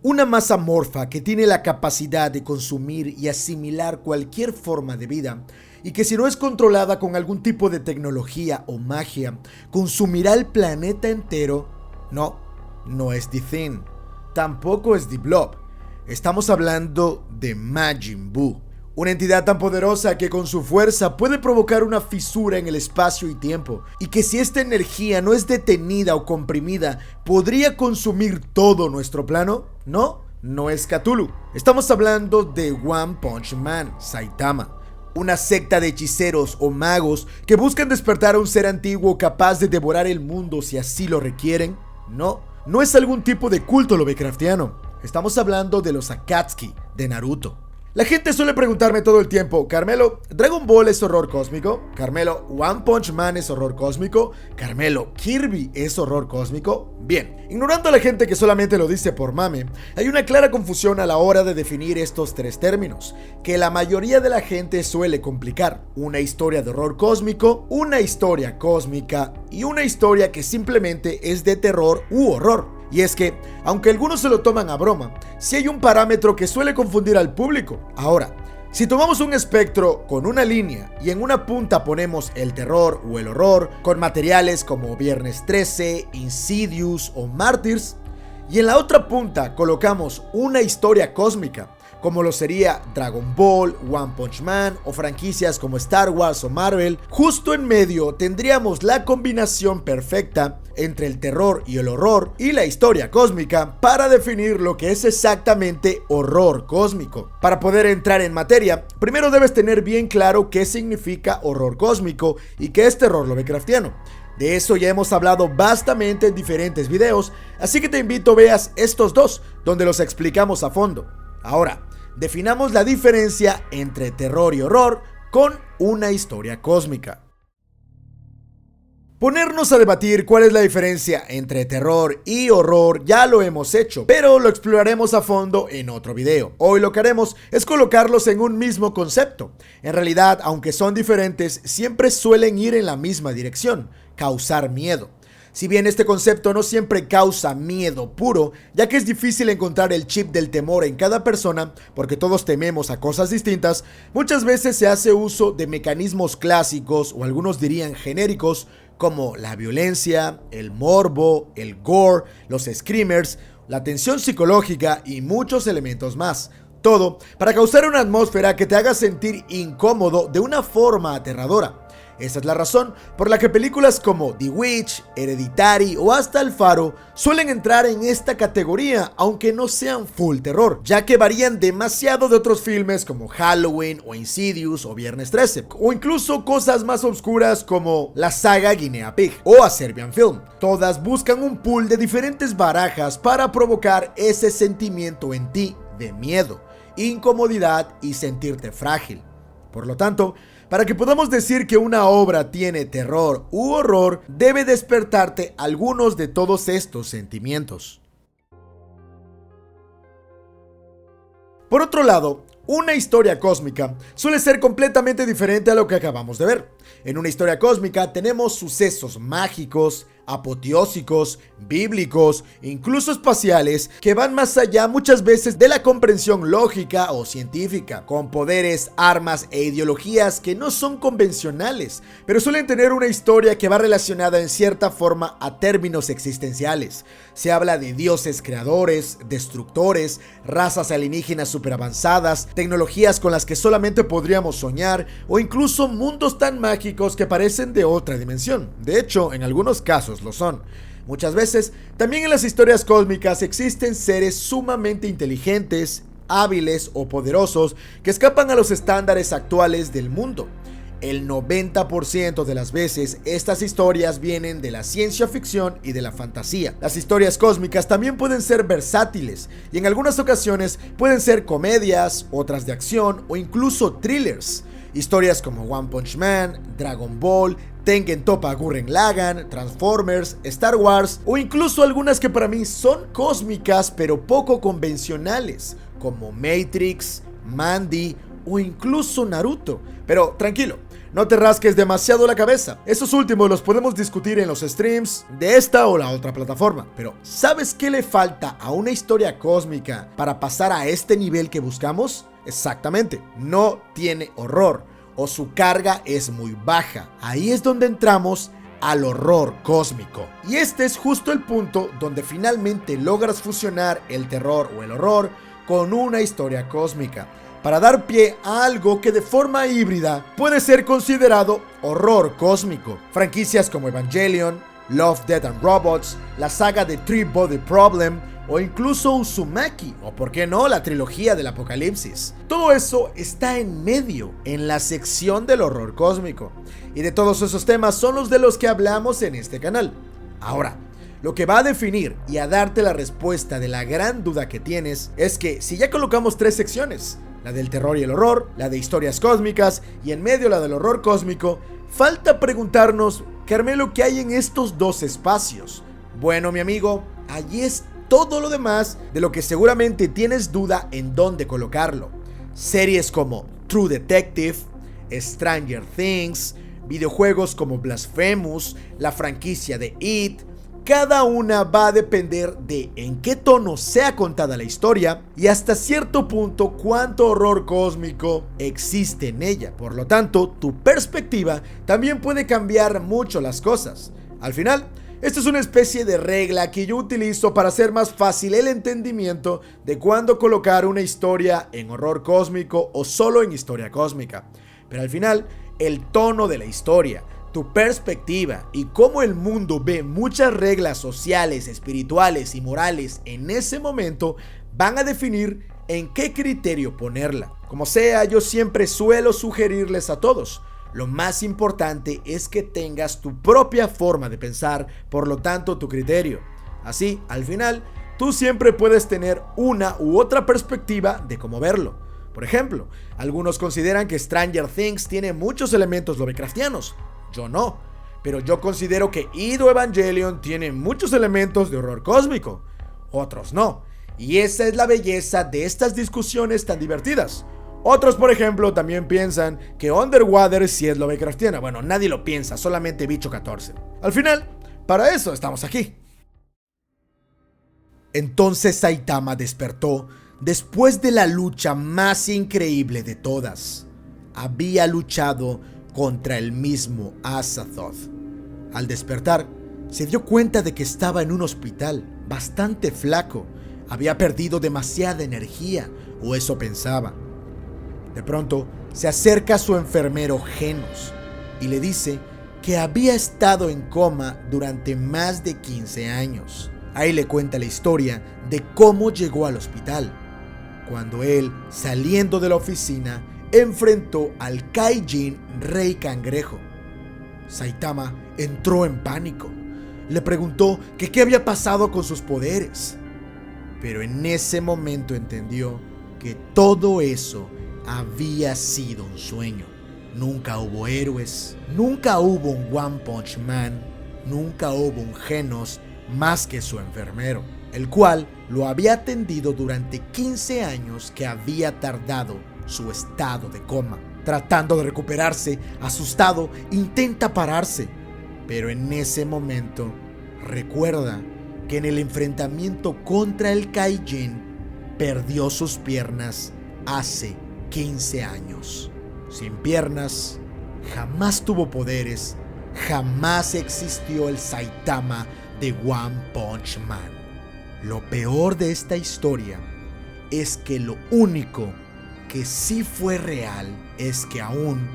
Una masa amorfa que tiene la capacidad de consumir y asimilar cualquier forma de vida y que si no es controlada con algún tipo de tecnología o magia, consumirá el planeta entero. No, no es The Thing, tampoco es The Blob. Estamos hablando de Majin Buu, una entidad tan poderosa que con su fuerza puede provocar una fisura en el espacio y tiempo, y que si esta energía no es detenida o comprimida, podría consumir todo nuestro plano. No, no es Cthulhu. Estamos hablando de One Punch Man, Saitama, una secta de hechiceros o magos que buscan despertar a un ser antiguo capaz de devorar el mundo si así lo requieren. No, no es algún tipo de culto lovecraftiano. Estamos hablando de los Akatsuki de Naruto. La gente suele preguntarme todo el tiempo: Carmelo, ¿Dragon Ball es horror cósmico? Carmelo, ¿One Punch Man es horror cósmico? Carmelo, ¿Kirby es horror cósmico? Bien, ignorando a la gente que solamente lo dice por mame, hay una clara confusión a la hora de definir estos tres términos, que la mayoría de la gente suele complicar: una historia de horror cósmico, una historia cósmica y una historia que simplemente es de terror u horror. Y es que, aunque algunos se lo toman a broma, sí hay un parámetro que suele confundir al público. Ahora, si tomamos un espectro con una línea y en una punta ponemos el terror o el horror, con materiales como Viernes 13, Insidious o Martyrs, y en la otra punta colocamos una historia cósmica, como lo sería Dragon Ball, One Punch Man o franquicias como Star Wars o Marvel, justo en medio tendríamos la combinación perfecta entre el terror y el horror y la historia cósmica para definir lo que es exactamente horror cósmico. Para poder entrar en materia, primero debes tener bien claro qué significa horror cósmico y qué es terror lovecraftiano. De eso ya hemos hablado bastante en diferentes videos, así que te invito a veas estos dos, donde los explicamos a fondo. Ahora, definamos la diferencia entre terror y horror con una historia cósmica. Ponernos a debatir cuál es la diferencia entre terror y horror ya lo hemos hecho, pero lo exploraremos a fondo en otro video. Hoy lo que haremos es colocarlos en un mismo concepto. En realidad, aunque son diferentes, siempre suelen ir en la misma dirección: causar miedo. Si bien este concepto no siempre causa miedo puro, ya que es difícil encontrar el chip del temor en cada persona, porque todos tememos a cosas distintas, muchas veces se hace uso de mecanismos clásicos, o algunos dirían genéricos, como la violencia, el morbo, el gore, los screamers, la tensión psicológica y muchos elementos más. Todo para causar una atmósfera que te haga sentir incómodo de una forma aterradora. Esa es la razón por la que películas como The Witch, Hereditary o hasta El Faro suelen entrar en esta categoría, aunque no sean full terror, ya que varían demasiado de otros filmes como Halloween o Insidious o Viernes 13, o incluso cosas más oscuras como la saga Guinea Pig o A Serbian Film. Todas buscan un pool de diferentes barajas para provocar ese sentimiento en ti de miedo, incomodidad y sentirte frágil. Por lo tanto, para que podamos decir que una obra tiene terror u horror, debe despertarte algunos de todos estos sentimientos. Por otro lado, una historia cósmica suele ser completamente diferente a lo que acabamos de ver. En una historia cósmica tenemos sucesos mágicos, apoteósicos, bíblicos, incluso espaciales, que van más allá muchas veces de la comprensión lógica o científica, con poderes, armas e ideologías que no son convencionales, pero suelen tener una historia que va relacionada en cierta forma a términos existenciales. Se habla de dioses creadores, destructores, razas alienígenas superavanzadas, tecnologías con las que solamente podríamos soñar, o incluso mundos tan mágicos que parecen de otra dimensión. De hecho, en algunos casos lo son. Muchas veces, también en las historias cósmicas existen seres sumamente inteligentes, hábiles o poderosos que escapan a los estándares actuales del mundo. El 90% de las veces estas historias vienen de la ciencia ficción y de la fantasía. Las historias cósmicas también pueden ser versátiles y en algunas ocasiones pueden ser comedias, otras de acción o incluso thrillers. Historias como One Punch Man, Dragon Ball, Tengen Toppa Gurren Lagann, Transformers, Star Wars o incluso algunas que para mí son cósmicas pero poco convencionales, como Matrix, Mandy o incluso Naruto. Pero tranquilo, no te rasques demasiado la cabeza. Esos últimos los podemos discutir en los streams de esta o la otra plataforma. Pero ¿sabes qué le falta a una historia cósmica para pasar a este nivel que buscamos? Exactamente, no tiene horror o su carga es muy baja. Ahí es donde entramos al horror cósmico. Y este es justo el punto donde finalmente logras fusionar el terror o el horror con una historia cósmica, para dar pie a algo que de forma híbrida puede ser considerado horror cósmico. Franquicias como Evangelion, Love, Death and Robots, la saga de Three Body Problem o incluso Uzumaki, o por qué no, la trilogía del Apocalipsis. Todo eso está en medio, en la sección del horror cósmico. Y de todos esos temas son los de los que hablamos en este canal. Ahora, lo que va a definir y a darte la respuesta de la gran duda que tienes es que si ya colocamos 3 secciones, la del terror y el horror, la de historias cósmicas y en medio la del horror cósmico, falta preguntarnos, Carmelo, ¿qué hay en estos 2 espacios? Bueno, mi amigo, allí es todo lo demás de lo que seguramente tienes duda en dónde colocarlo. Series como True Detective, Stranger Things, videojuegos como Blasphemous, la franquicia de It. Cada una va a depender de en qué tono sea contada la historia y hasta cierto punto cuánto horror cósmico existe en ella. Por lo tanto, tu perspectiva también puede cambiar mucho las cosas. Al final, esto es una especie de regla que yo utilizo para hacer más fácil el entendimiento de cuándo colocar una historia en horror cósmico o solo en historia cósmica. Pero al final, el tono de la historia, tu perspectiva y cómo el mundo ve muchas reglas sociales, espirituales y morales en ese momento van a definir en qué criterio ponerla. Como sea, yo siempre suelo sugerirles a todos: lo más importante es que tengas tu propia forma de pensar, por lo tanto tu criterio. Así, al final, tú siempre puedes tener una u otra perspectiva de cómo verlo. Por ejemplo, algunos consideran que Stranger Things tiene muchos elementos Lovecraftianos. Yo no, pero yo considero que It o Evangelion tiene muchos elementos de horror cósmico. Otros no, y esa es la belleza de estas discusiones tan divertidas. Otros, por ejemplo, también piensan que Underwater sí es Lovecraftiana. Bueno, nadie lo piensa, solamente Bicho 14. Al final, para eso estamos aquí. Entonces Saitama despertó después de la lucha más increíble de todas. Había luchado contra el mismo Azathoth. Al despertar, se dio cuenta de que estaba en un hospital, bastante flaco. Había perdido demasiada energía, o eso pensaba. De pronto, se acerca a su enfermero Genos y le dice que había estado en coma durante más de 15 años. Ahí le cuenta la historia de cómo llegó al hospital, cuando él, saliendo de la oficina, enfrentó al Kaijin Rey Cangrejo. Saitama entró en pánico. Le preguntó que qué había pasado con sus poderes. Pero en ese momento entendió que todo eso había sido un sueño. Nunca hubo héroes, nunca hubo un One Punch Man, nunca hubo un Genos más que su enfermero, el cual lo había atendido durante 15 años que había tardado su estado de coma. Tratando de recuperarse, asustado, intenta pararse, pero en ese momento recuerda que en el enfrentamiento contra el Kaijin perdió sus piernas hace 15 años. Sin piernas, jamás tuvo poderes, jamás existió el Saitama de One Punch Man. Lo peor de esta historia es que lo único que sí fue real es que aún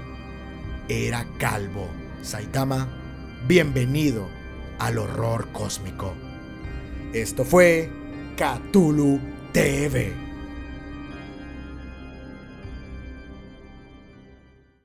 era calvo. Saitama, bienvenido al horror cósmico. Esto fue Cthulhu TV.